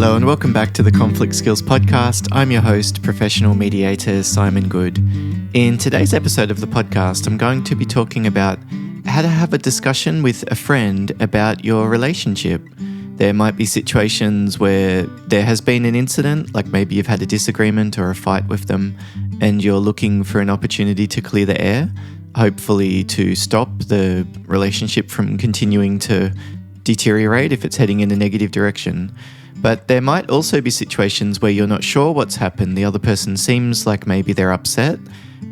Hello and welcome back to the Conflict Skills Podcast. I'm your host, professional mediator Simon Good. In today's episode of the podcast, I'm going to be talking about how to have a discussion with a friend about your relationship. There might be situations where there has been an incident, like maybe you've had a disagreement or a fight with them, and you're looking for an opportunity to clear the air, hopefully to stop the relationship from continuing to deteriorate if it's heading in a negative direction. But there might also be situations where you're not sure what's happened. The other person seems like maybe they're upset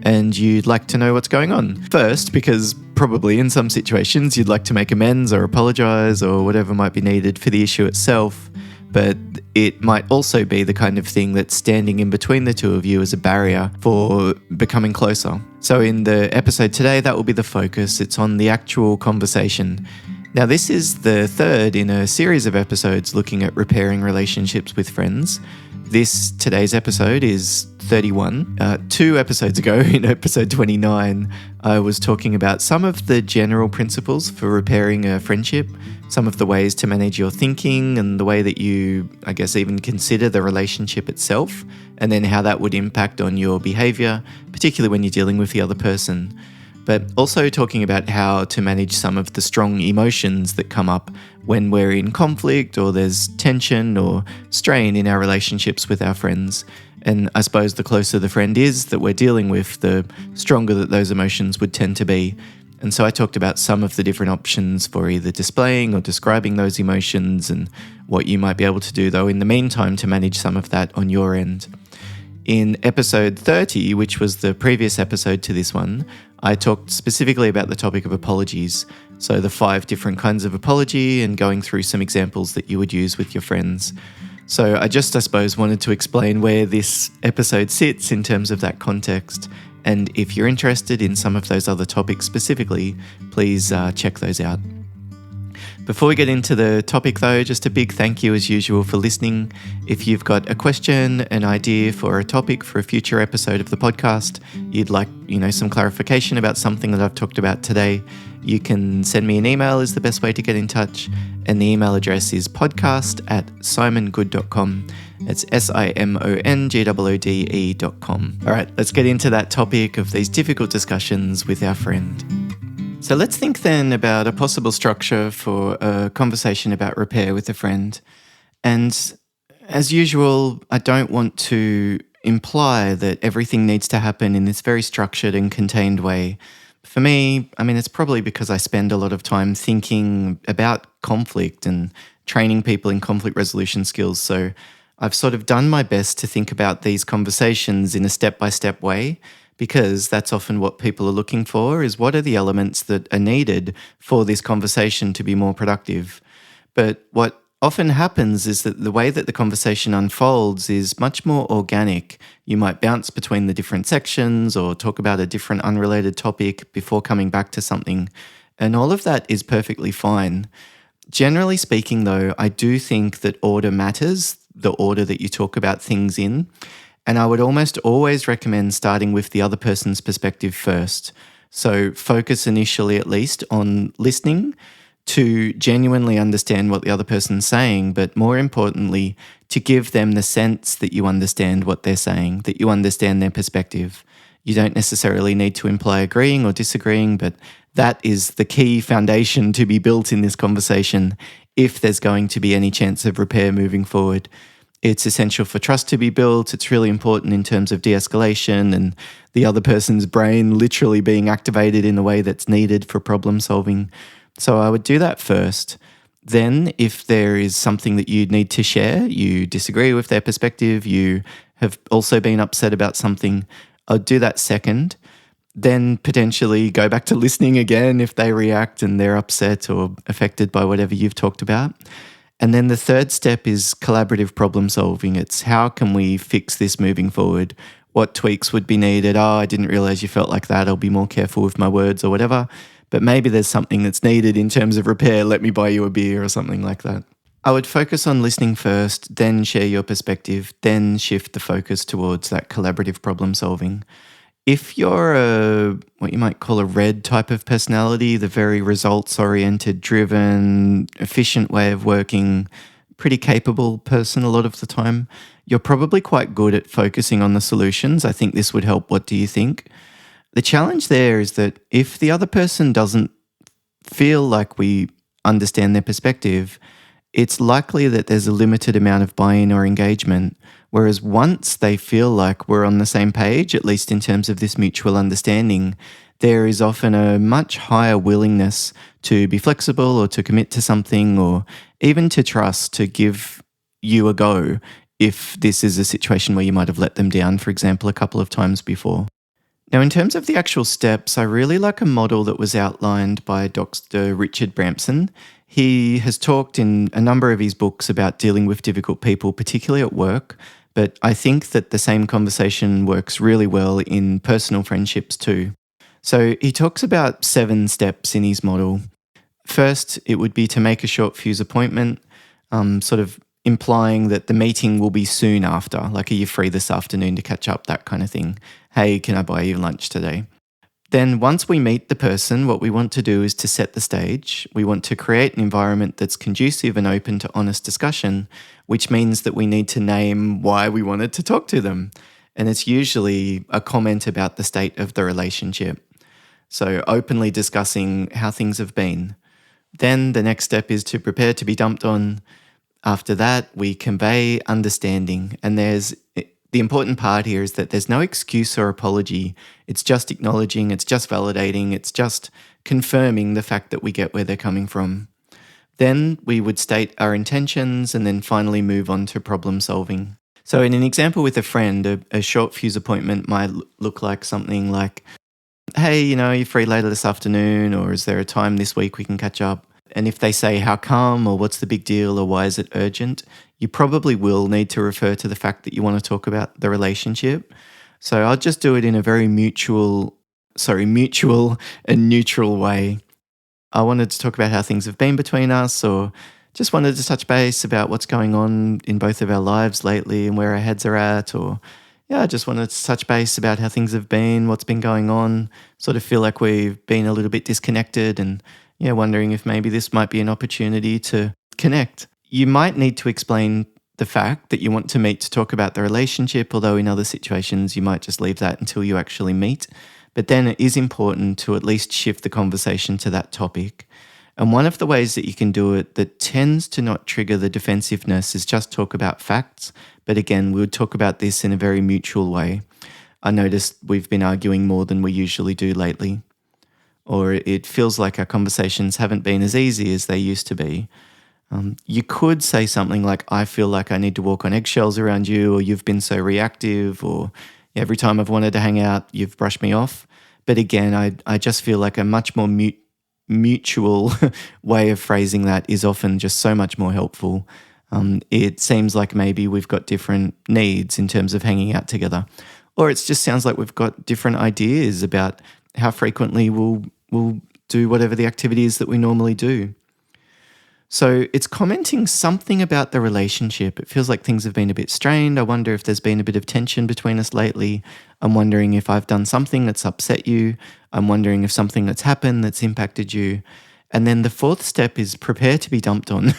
and you'd like to know what's going on. First, because probably in some situations you'd like to make amends or apologize or whatever might be needed for the issue itself. But it might also be the kind of thing that's standing in between the two of you as a barrier for becoming closer. So in the episode today, that will be the focus. It's on the actual conversation. Now, this is the third in a series of episodes looking at repairing relationships with friends. Today's episode is 31. 2 episodes ago, in episode 29, I was talking about some of the general principles for repairing a friendship, some of the ways to manage your thinking and the way that you, I guess, even consider the relationship itself, and then how that would impact on your behavior, particularly when you're dealing with the other person. But also talking about how to manage some of the strong emotions that come up when we're in conflict or there's tension or strain in our relationships with our friends. And I suppose the closer the friend is that we're dealing with, the stronger that those emotions would tend to be. And so I talked about some of the different options for either displaying or describing those emotions and what you might be able to do, though, in the meantime to manage some of that on your end. In episode 30, which was the previous episode to this one, I talked specifically about the topic of apologies, so the 5 different kinds of apology and going through some examples that you would use with your friends. So I suppose, wanted to explain where this episode sits in terms of that context, and if you're interested in some of those other topics specifically, please check those out. Before we get into the topic though, just a big thank you as usual for listening. If you've got a question, an idea for a topic for a future episode of the podcast, you'd like, some clarification about something that I've talked about today, you can send me an email is the best way to get in touch. And the email address is podcast@simongood.com. It's SIMONGOODE.com. All right, let's get into that topic of these difficult discussions with our friend. So let's think then about a possible structure for a conversation about repair with a friend. And as usual, I don't want to imply that everything needs to happen in this very structured and contained way. For me, it's probably because I spend a lot of time thinking about conflict and training people in conflict resolution skills. So I've sort of done my best to think about these conversations in a step-by-step way, because that's often what people are looking for, is what are the elements that are needed for this conversation to be more productive. But what often happens is that the way that the conversation unfolds is much more organic. You might bounce between the different sections or talk about a different unrelated topic before coming back to something. And all of that is perfectly fine. Generally speaking, though, I do think that order matters, the order that you talk about things in. And I would almost always recommend starting with the other person's perspective first. So focus initially, at least, on listening to genuinely understand what the other person's saying, but more importantly, to give them the sense that you understand what they're saying, that you understand their perspective. You don't necessarily need to imply agreeing or disagreeing, but that is the key foundation to be built in this conversation if there's going to be any chance of repair moving forward. It's essential for trust to be built. It's really important in terms of de-escalation and the other person's brain literally being activated in the way that's needed for problem solving. So I would do that first. Then if there is something that you need to share, you disagree with their perspective, you have also been upset about something, I'd do that second. Then potentially go back to listening again if they react and they're upset or affected by whatever you've talked about. And then the third step is collaborative problem solving. It's how can we fix this moving forward? What tweaks would be needed? I didn't realize you felt like that. I'll be more careful with my words or whatever. But maybe there's something that's needed in terms of repair. Let me buy you a beer or something like that. I would focus on listening first, then share your perspective, then shift the focus towards that collaborative problem solving. If you're what you might call a red type of personality, the very results-oriented, driven, efficient way of working, pretty capable person a lot of the time. You're probably quite good at focusing on the solutions. I think this would help. What do you think? The challenge there is that if the other person doesn't feel like we understand their perspective, it's likely that there's a limited amount of buy-in or engagement. Whereas once they feel like we're on the same page, at least in terms of this mutual understanding, there is often a much higher willingness to be flexible or to commit to something or even to trust to give you a go if this is a situation where you might have let them down, for example, a couple of times before. Now, in terms of the actual steps, I really like a model that was outlined by Dr. Richard Bramson. He has talked in a number of his books about dealing with difficult people, particularly at work, but I think that the same conversation works really well in personal friendships too. So he talks about 7 steps in his model. First, it would be to make a short fuse appointment, sort of implying that the meeting will be soon after, like are you free this afternoon to catch up, that kind of thing. Hey, can I buy you lunch today? Then once we meet the person, what we want to do is to set the stage. We want to create an environment that's conducive and open to honest discussion, which means that we need to name why we wanted to talk to them. And it's usually a comment about the state of the relationship. So openly discussing how things have been. Then the next step is to prepare to be dumped on. After that, we convey understanding. And the important part here is that there's no excuse or apology. It's just acknowledging, it's just validating, it's just confirming the fact that we get where they're coming from. Then we would state our intentions and then finally move on to problem solving. So in an example with a friend, a short fuse appointment might look like something like, hey, you're free later this afternoon, or is there a time this week we can catch up? And if they say, how come, or what's the big deal, or why is it urgent, you probably will need to refer to the fact that you want to talk about the relationship. So I'll just do it in a very mutual and neutral way. I wanted to talk about how things have been between us, or just wanted to touch base about what's going on in both of our lives lately and where our heads are at, or I just wanted to touch base about how things have been, what's been going on, sort of feel like we've been a little bit disconnected and wondering if maybe this might be an opportunity to connect. You might need to explain the fact that you want to meet to talk about the relationship, although in other situations you might just leave that until you actually meet. But then it is important to at least shift the conversation to that topic. And one of the ways that you can do it that tends to not trigger the defensiveness is just talk about facts. But again, we would talk about this in a very mutual way. I noticed we've been arguing more than we usually do lately. Or it feels like our conversations haven't been as easy as they used to be. You could say something like, I feel like I need to walk on eggshells around you, or you've been so reactive, or every time I've wanted to hang out, you've brushed me off. But again, I just feel like a much more mutual way of phrasing that is often just so much more helpful. It seems like maybe we've got different needs in terms of hanging out together. Or it just sounds like we've got different ideas about how frequently we'll do whatever the activity is that we normally do. So it's commenting something about the relationship. It feels like things have been a bit strained. I wonder if there's been a bit of tension between us lately. I'm wondering if I've done something that's upset you. I'm wondering if something that's happened that's impacted you. And then the 4th step is prepare to be dumped on.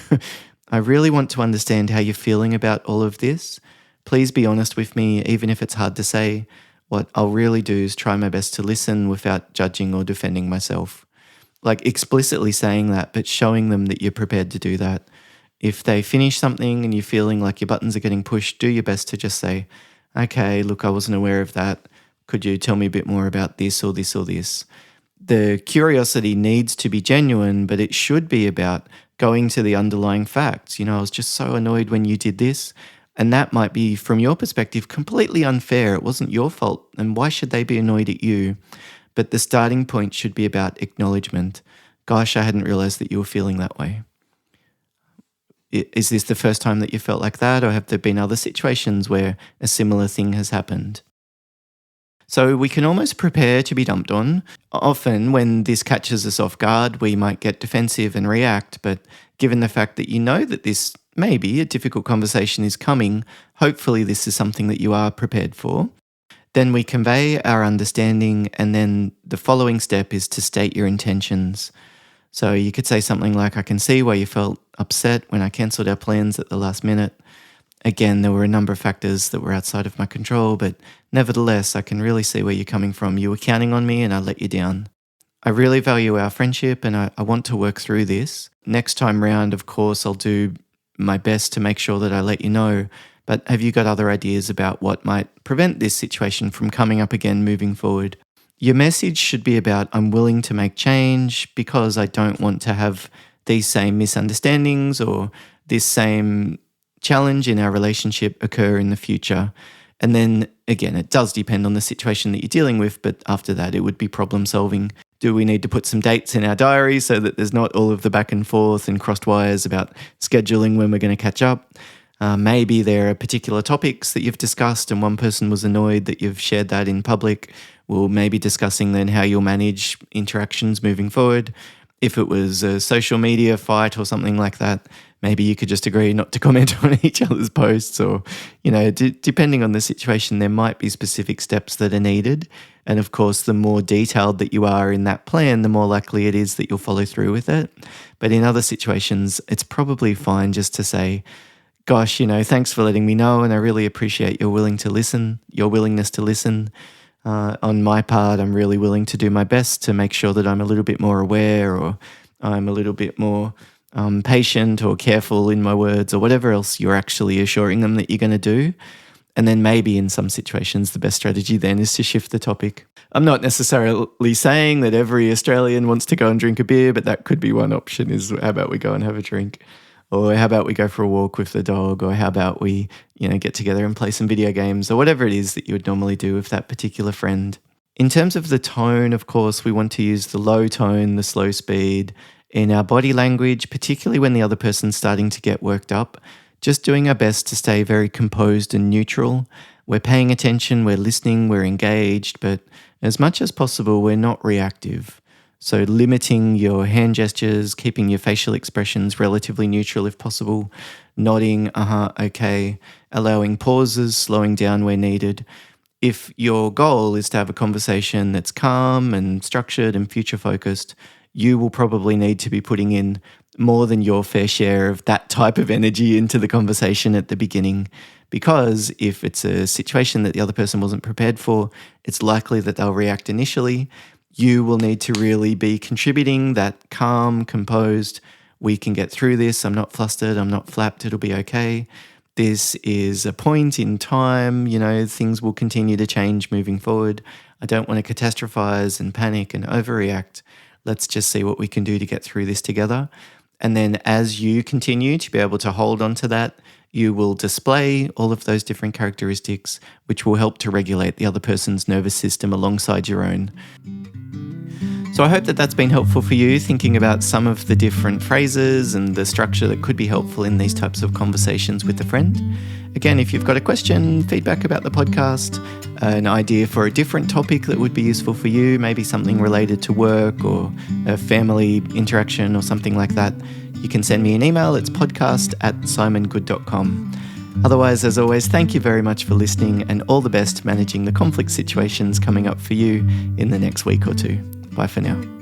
I really want to understand how you're feeling about all of this. Please be honest with me, even if it's hard to say. What I'll really do is try my best to listen without judging or defending myself. Like explicitly saying that, but showing them that you're prepared to do that. If they finish something and you're feeling like your buttons are getting pushed, do your best to just say, okay, look, I wasn't aware of that. Could you tell me a bit more about this or this or this? The curiosity needs to be genuine, but it should be about going to the underlying facts. I was just so annoyed when you did this. And that might be, from your perspective, completely unfair. It wasn't your fault. And why should they be annoyed at you? But the starting point should be about acknowledgement. Gosh, I hadn't realized that you were feeling that way. Is this the first time that you felt like that? Or have there been other situations where a similar thing has happened? So we can almost prepare to be dumped on. Often when this catches us off guard, we might get defensive and react. But given the fact that you know that this maybe a difficult conversation is coming, hopefully this is something that you are prepared for. Then we convey our understanding, and then the following step is to state your intentions. So you could say something like, I can see why you felt upset when I cancelled our plans at the last minute. Again, there were a number of factors that were outside of my control, but nevertheless, I can really see where you're coming from. You were counting on me and I let you down. I really value our friendship and I want to work through this. Next time round, of course, I'll do my best to make sure that I let you know. But have you got other ideas about what might prevent this situation from coming up again moving forward? Your message should be about, I'm willing to make change because I don't want to have these same misunderstandings or this same challenge in our relationship occur in the future. And then again, it does depend on the situation that you're dealing with, but after that, it would be problem solving. Do we need to put some dates in our diary so that there's not all of the back and forth and crossed wires about scheduling when we're going to catch up? Maybe there are particular topics that you've discussed and one person was annoyed that you've shared that in public. We'll maybe discussing then how you'll manage interactions moving forward. If it was a social media fight or something like that, maybe you could just agree not to comment on each other's posts or, depending on the situation, there might be specific steps that are needed. And of course, the more detailed that you are in that plan, the more likely it is that you'll follow through with it. But in other situations, it's probably fine just to say, gosh, thanks for letting me know and I really appreciate your willingness to listen. On my part, I'm really willing to do my best to make sure that I'm a little bit more aware or I'm a little bit more patient or careful in my words or whatever else you're actually assuring them that you're going to do. And then maybe in some situations, the best strategy then is to shift the topic. I'm not necessarily saying that every Australian wants to go and drink a beer, but that could be one option is how about we go and have a drink? Or how about we go for a walk with the dog? Or how about we, get together and play some video games or whatever it is that you would normally do with that particular friend. In terms of the tone, of course, we want to use the low tone, the slow speed in our body language, particularly when the other person's starting to get worked up. Just doing our best to stay very composed and neutral. We're paying attention, we're listening, we're engaged, but as much as possible, we're not reactive. So limiting your hand gestures, keeping your facial expressions relatively neutral if possible, nodding, okay, allowing pauses, slowing down where needed. If your goal is to have a conversation that's calm and structured and future-focused, you will probably need to be putting in more than your fair share of that type of energy into the conversation at the beginning. Because if it's a situation that the other person wasn't prepared for, it's likely that they'll react initially. You will need to really be contributing that calm, composed, we can get through this, I'm not flustered, I'm not flapped, it'll be okay. This is a point in time, things will continue to change moving forward. I don't want to catastrophize and panic and overreact. Let's just see what we can do to get through this together. And then as you continue to be able to hold on to that, you will display all of those different characteristics, which will help to regulate the other person's nervous system alongside your own. So I hope that that's been helpful for you, thinking about some of the different phrases and the structure that could be helpful in these types of conversations with a friend. Again, if you've got a question, feedback about the podcast, an idea for a different topic that would be useful for you, maybe something related to work or a family interaction or something like that, you can send me an email. It's podcast@simongood.com. Otherwise, as always, thank you very much for listening and all the best managing the conflict situations coming up for you in the next week or two. Bye for now.